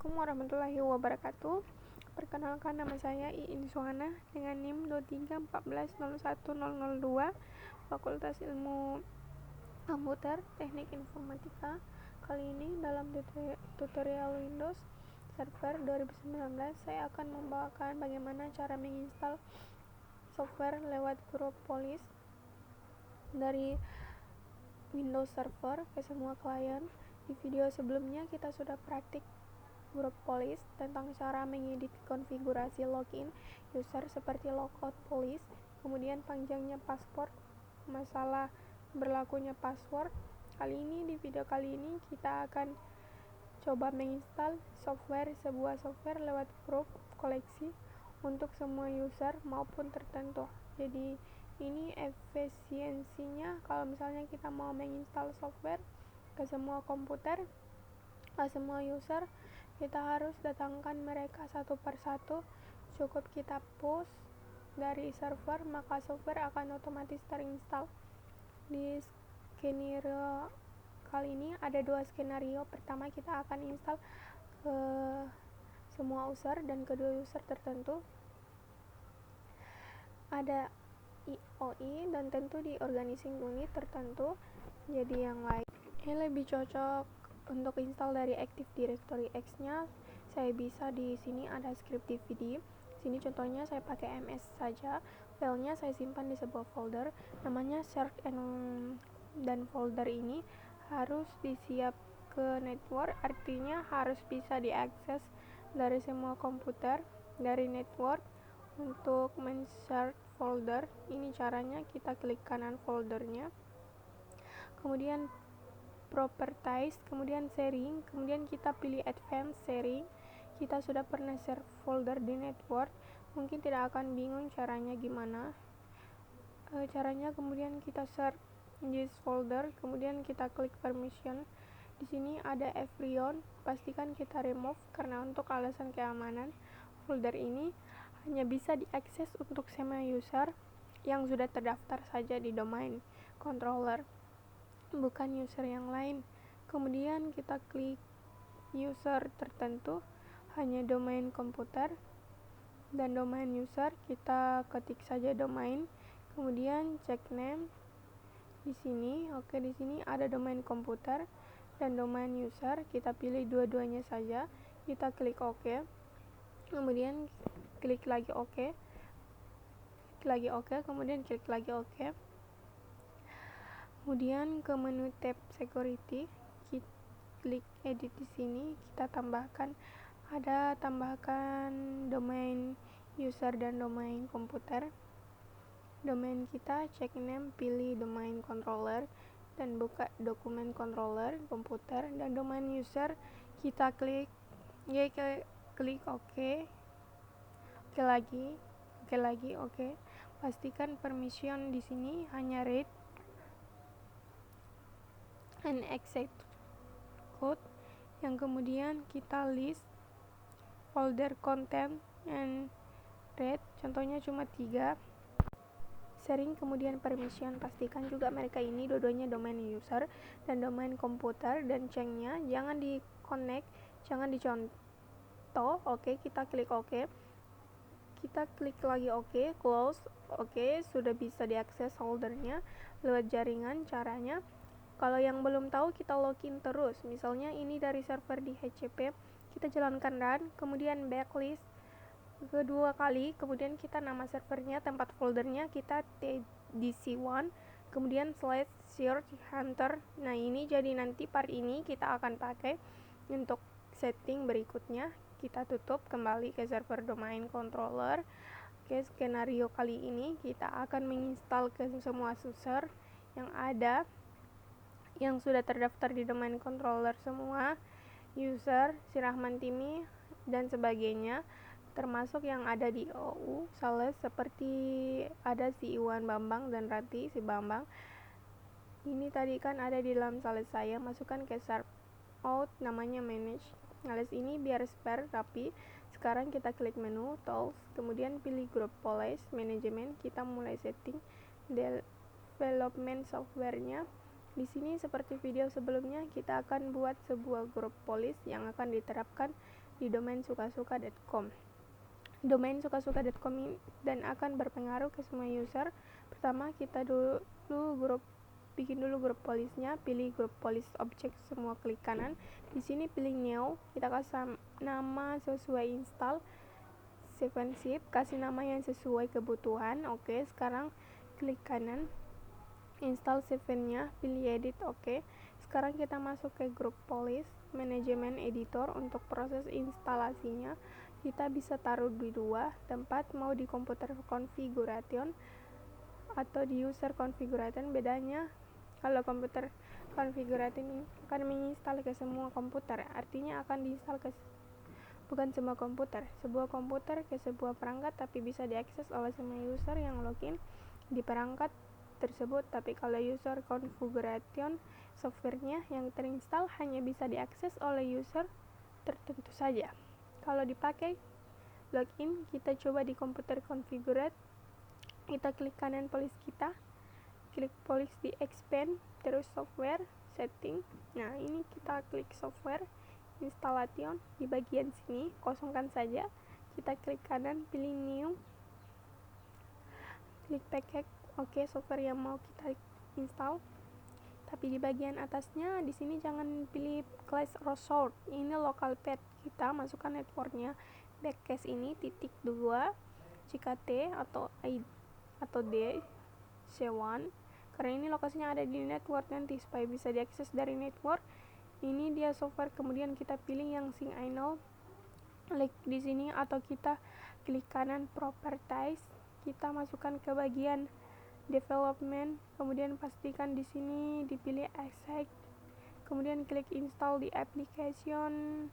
Assalamualaikum warahmatullahi wabarakatuh. Perkenalkan, nama saya Iin Suhana dengan NIM 23140102, Fakultas Ilmu Komputer Teknik Informatika. Kali ini dalam tutorial Windows Server 2019 saya akan membawakan bagaimana cara menginstal software lewat grup Police dari Windows Server ke semua klien. Di video sebelumnya kita sudah praktik grup Police tentang cara mengedit konfigurasi login user seperti logout Police, kemudian panjangnya password, masalah berlakunya password. Di video kali ini kita akan coba menginstal sebuah software lewat grup koleksi untuk semua user maupun tertentu. Jadi ini efisiensinya kalau misalnya kita mau menginstal software ke semua komputer, ke semua user, kita harus datangkan mereka satu persatu. Cukup kita push dari server, maka software akan otomatis terinstall. Di skenario kali ini ada dua skenario. Pertama, kita akan install ke semua user dan kedua user tertentu. Ada IOI dan tentu di organizing unit tertentu. Jadi yang lain ini lebih cocok untuk install dari Active Directory X-nya. Saya bisa di sini ada script DVD. Sini contohnya saya pakai MS saja. Filenya saya simpan di sebuah folder namanya search, dan folder ini harus disiap ke network, artinya harus bisa diakses dari semua komputer dari network. Untuk men-search folder, ini caranya, kita klik kanan foldernya, kemudian properties, kemudian sharing, kemudian kita pilih advanced sharing. Kita sudah pernah share folder di network, mungkin tidak akan bingung caranya gimana. Kemudian kita search this folder, kemudian kita klik permission. Di sini ada everyone, pastikan kita remove karena untuk alasan keamanan. Folder ini hanya bisa diakses untuk semua user yang sudah terdaftar saja di domain controller, bukan user yang lain. Kemudian kita klik user tertentu, hanya domain komputer dan domain user, kita ketik saja domain, kemudian check name di sini. Oke, di sini ada domain komputer dan domain user, kita pilih dua-duanya saja, kita klik OK, kemudian klik lagi OK, kemudian klik lagi OK. Kemudian ke menu tab security, kita klik edit di sini, kita tambahkan domain user dan domain komputer. Domain kita check name, pilih domain controller dan buka dokumen controller komputer, dan domain user kita klik OK. Oke lagi. Pastikan permission di sini hanya read and exit code, yang kemudian kita list folder content and read, contohnya cuma 3. Sharing kemudian permission, pastikan juga mereka ini dua-duanya domain user dan domain komputer, dan checknya jangan di connect, jangan dicontoh. Oke, kita klik OK, kita klik lagi OK, close. Oke, sudah bisa diakses foldernya lewat jaringan. Caranya, kalau yang belum tahu, kita login terus. Misalnya ini dari server di HCP, kita jalankan run, kemudian backlist kedua kali, kemudian kita nama servernya, tempat foldernya kita tdc1, kemudian /search hunter. Nah, ini jadi nanti part ini kita akan pakai untuk setting berikutnya. Kita tutup, kembali ke server domain controller. Oke, skenario kali ini kita akan menginstal ke semua user yang ada, yang sudah terdaftar di domain controller semua, user, si Rahman Timi, dan sebagainya, termasuk yang ada di OU, sales, seperti ada si Iwan Bambang dan Rati, si Bambang. Ini tadi kan ada di dalam sales saya, masukkan ke sharp out, namanya manage. Sales ini biar spare rapi. Sekarang kita klik menu tools, kemudian pilih grup police management, kita mulai setting development softwarenya. di sini seperti video sebelumnya, kita akan buat sebuah grup polis yang akan diterapkan di domain sukasuka.com. Domain sukasuka.com dan akan berpengaruh ke semua user. Pertama, kita bikin dulu grup polisnya, pilih grup polis objek semua, klik kanan. Di sini pilih new, kita kasih nama sesuai install 7-zip, kasih nama yang sesuai kebutuhan. Oke, sekarang klik kanan, install 7-nya, pilih edit. Oke, sekarang kita masuk ke grup polis manajemen editor. Untuk proses instalasinya kita bisa taruh di dua tempat, mau di komputer configuration atau di user configuration. Bedanya kalau komputer configuration akan menginstal ke semua komputer, artinya akan diinstal ke bukan semua komputer, sebuah komputer ke sebuah perangkat, tapi bisa diakses oleh semua user yang login di perangkat tersebut. Tapi kalau user configuration, softwarenya yang terinstall hanya bisa diakses oleh user tertentu saja. Kalau dipakai login, kita coba di komputer configure, kita klik kanan polis kita, klik polis di expand, terus software setting. Nah, ini kita klik software installation, di bagian sini kosongkan saja, kita klik kanan, pilih new, klik package. Oke, software yang mau kita install. Tapi di bagian atasnya di sini jangan pilih class resort, ini local path, kita masukkan networknya. Backcase ini .2 jika T atau I atau D C1, karena ini lokasinya ada di network nanti supaya bisa diakses dari network. Ini dia software, kemudian kita pilih yang sync I know, klik di sini atau kita klik kanan properties, kita masukkan ke bagian development, kemudian pastikan di sini dipilih accept, kemudian klik install di application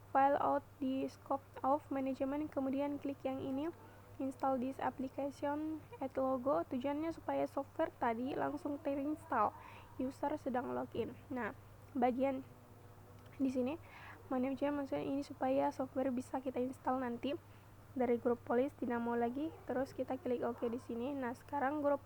file out di scope of management, kemudian klik yang ini install this application, add logo. Tujuannya supaya software tadi langsung terinstall user sedang login. Nah, bagian di sini manajemen maksudnya ini supaya software bisa kita install nanti dari grup polis, tidak mau lagi, terus kita klik OK di sini. Nah, sekarang grup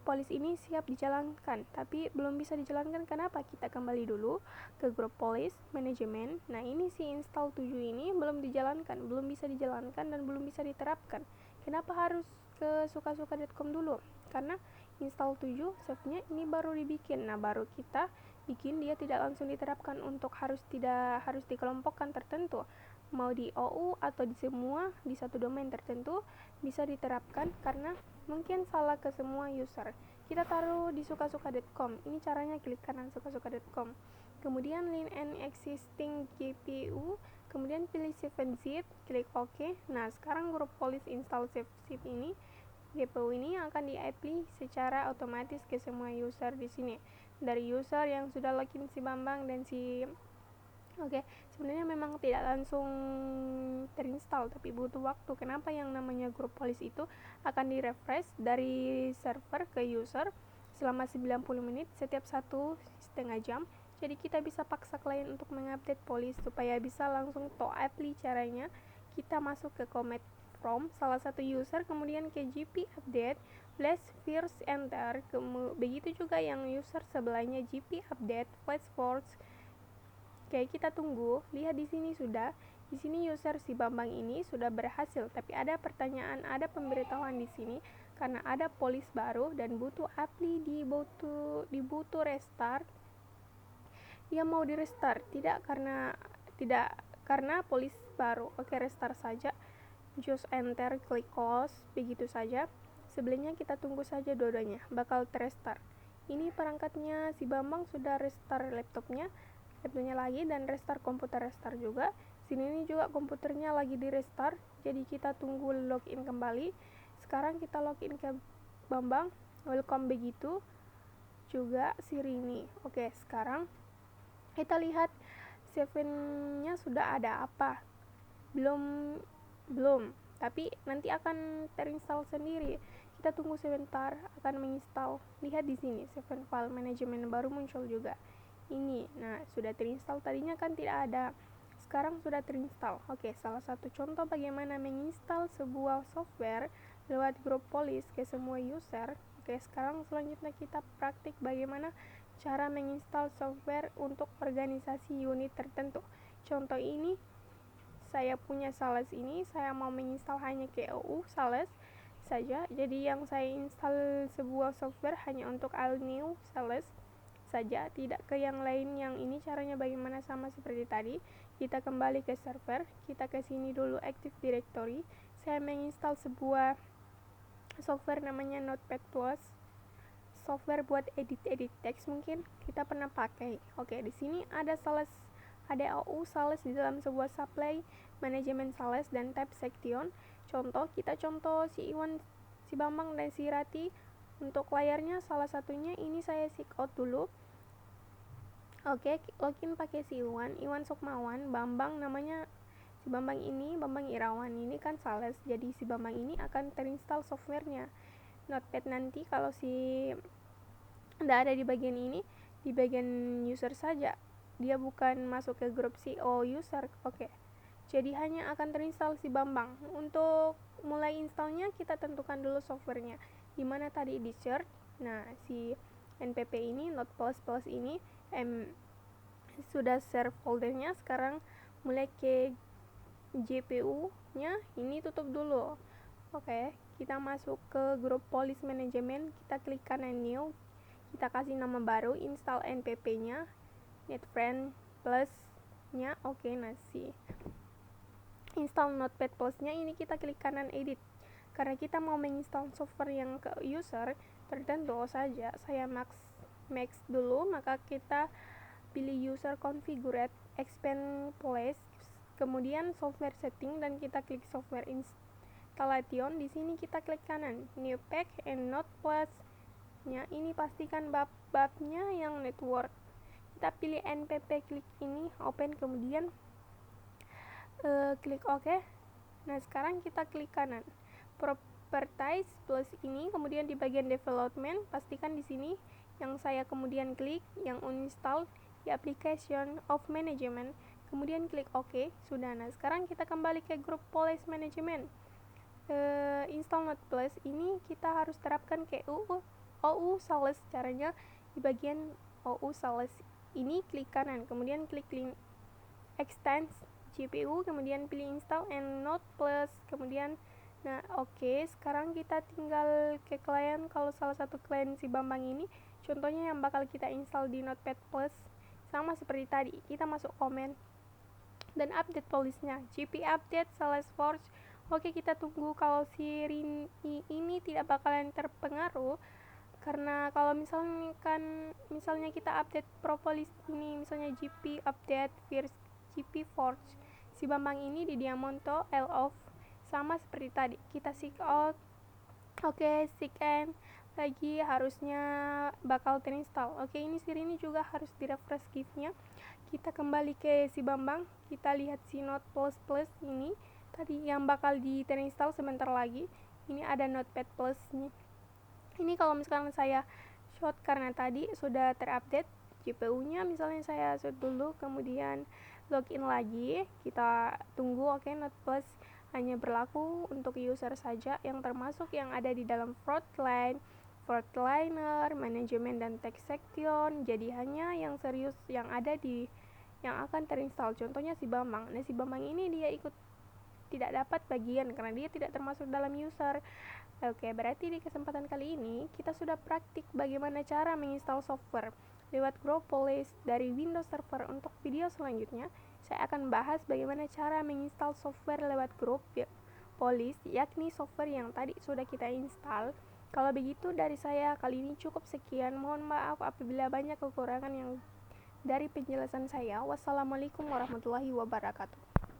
polis ini siap dijalankan, tapi belum bisa dijalankan. Kenapa? Kita kembali dulu ke grup polis manajemen. Nah, ini si install 7 ini belum dijalankan, belum bisa dijalankan dan belum bisa diterapkan. Kenapa harus ke sukasuka.com dulu? Karena install 7 save-nya ini baru dibikin. Nah, baru kita bikin, dia tidak langsung diterapkan. Untuk tidak harus dikelompokkan tertentu, mau di OU atau di semua di satu domain tertentu bisa diterapkan, karena mungkin salah ke semua user. Kita taruh di sukasuka.com. Ini caranya, klik kanan sukasuka.com, kemudian link an existing GPU, kemudian pilih 7-zip, klik OK. Nah, sekarang grup polis install 7-zip ini, GPU ini akan di-apply secara otomatis ke semua user di sini. Dari user yang sudah login si Bambang dan si sebenarnya memang tidak langsung terinstall, tapi butuh waktu. Kenapa? Yang namanya grup polis itu akan di-refresh dari server ke user selama 90 menit setiap 1,5 jam. Jadi kita bisa paksa klien untuk mengupdate polis supaya bisa langsung apply. Caranya, kita masuk ke command from salah satu user, kemudian ke GP update flash first enter, begitu juga yang user sebelahnya GP update flash force. Oke, kita tunggu. Lihat di sini sudah. Di sini user si Bambang ini sudah berhasil, tapi ada pertanyaan, ada pemberitahuan di sini karena ada polis baru dan butuh apply dibutuh restart. Dia mau di restart, tidak karena polis baru. Oke, restart saja. Just enter, klik close, begitu saja. Sebelumnya kita tunggu saja dua-duanya bakal restart. Ini perangkatnya si Bambang sudah restart laptopnya lagi, dan restart komputer, restart juga. Sini ini juga komputernya lagi di restart, jadi kita tunggu login kembali. Sekarang kita login ke Bambang, welcome, begitu juga si Rini. Oke, sekarang kita lihat 7-nya sudah ada apa? Belum, tapi nanti akan terinstall sendiri. Kita tunggu sebentar, akan menginstal. Lihat di sini 7 file manajemen baru muncul juga. Ini, nah, sudah terinstall, tadinya kan tidak ada, sekarang sudah terinstall. Oke, salah satu contoh bagaimana menginstal sebuah software lewat grup polis ke semua user, Oke, sekarang selanjutnya kita praktik bagaimana cara menginstal software untuk organisasi unit tertentu. Contoh ini, saya punya Sales ini, saya mau menginstal hanya KOU Sales saja. Jadi yang saya install sebuah software hanya untuk all new Sales saja, tidak ke yang lain. Yang ini caranya bagaimana, sama seperti tadi. Kita kembali ke server, kita ke sini dulu Active Directory. Saya menginstal sebuah software namanya Notepad+, software buat edit teks, mungkin kita pernah pakai. Oke, di sini ada Sales, ada AU Sales di dalam sebuah supply, manajemen Sales dan tab section. Kita contoh si Iwan, si Bambang dan si Rati. Untuk layarnya salah satunya ini saya sign out dulu. Oke, login pakai si Iwan Sukmawan, Bambang namanya si Bambang ini, Bambang Irawan ini kan Sales, jadi si Bambang ini akan terinstall softwarenya. Notepad nanti kalau si tidak ada di bagian ini, di bagian user saja, dia bukan masuk ke grup CO user. Oke, jadi hanya akan terinstall si Bambang. Untuk mulai installnya kita tentukan dulu softwarenya, dimana tadi di search. Nah, si npp ini, not plus ini sudah share foldernya. Sekarang mulai ke GPU nya, ini tutup dulu. Oke, kita masuk ke grup policy management, kita klik kanan new, kita kasih nama baru, install npp nya, netfriend plus nya. Oke, nasi install notepad plus nya, ini kita klik kanan edit. Karena kita mau menginstal software yang ke user tertentu saja, saya max dulu, maka kita pilih user configured, expand place, kemudian software setting, dan kita klik software installation. Di sini kita klik kanan new pack and not plus nya, ini pastikan babnya yang network. Kita pilih npp, klik ini open, kemudian klik OK. Nah, sekarang kita klik kanan properties plus ini, kemudian di bagian development pastikan di sini yang saya kemudian klik yang uninstall di application of management, kemudian klik OK. Sudah. Nah, sekarang kita kembali ke grup policy management. Install not plus ini kita harus terapkan ke OU Sales. Caranya di bagian OU Sales ini klik kanan, kemudian klik link extend GPU, kemudian pilih install and not plus, kemudian oke. Sekarang kita tinggal ke klien. Kalau salah satu klien si Bambang ini, contohnya yang bakal kita install di Notepad Plus, sama seperti tadi, kita masuk komen dan update polisnya, GP update Salesforce. Oke, kita tunggu. Kalau si Rini ini tidak bakalan terpengaruh, karena kalau misalnya kita update propolis ini, misalnya GP update first GP Forge, si Bambang ini di Diamonto L off, sama seperti tadi, kita sign out. Oke, sign in lagi, harusnya bakal terinstall. Oke, ini si Rini juga harus di refresh gift-nya. Kita kembali ke si Bambang, kita lihat si Note plus ini tadi yang bakal di terinstall sebentar lagi. Ini ada Notepad plus ini kalau misalkan saya short karena tadi sudah terupdate GPU-nya, misalnya saya short dulu, kemudian login lagi, kita tunggu. Oke, Not Plus hanya berlaku untuk user saja, yang termasuk yang ada di dalam frontliner, manajemen dan text section. Jadi hanya yang serius yang ada di yang akan terinstall. Contohnya si Bambang. Nah, si Bambang ini dia ikut tidak dapat bagian karena dia tidak termasuk dalam user. Oke, berarti di kesempatan kali ini kita sudah praktik bagaimana cara menginstal software lewat Grow Police dari Windows Server. Untuk video selanjutnya, saya akan bahas bagaimana cara menginstal software lewat Grow Police, yakni software yang tadi sudah kita install. Kalau begitu dari saya kali ini cukup sekian. Mohon maaf apabila banyak kekurangan yang dari penjelasan saya. Wassalamualaikum warahmatullahi wabarakatuh.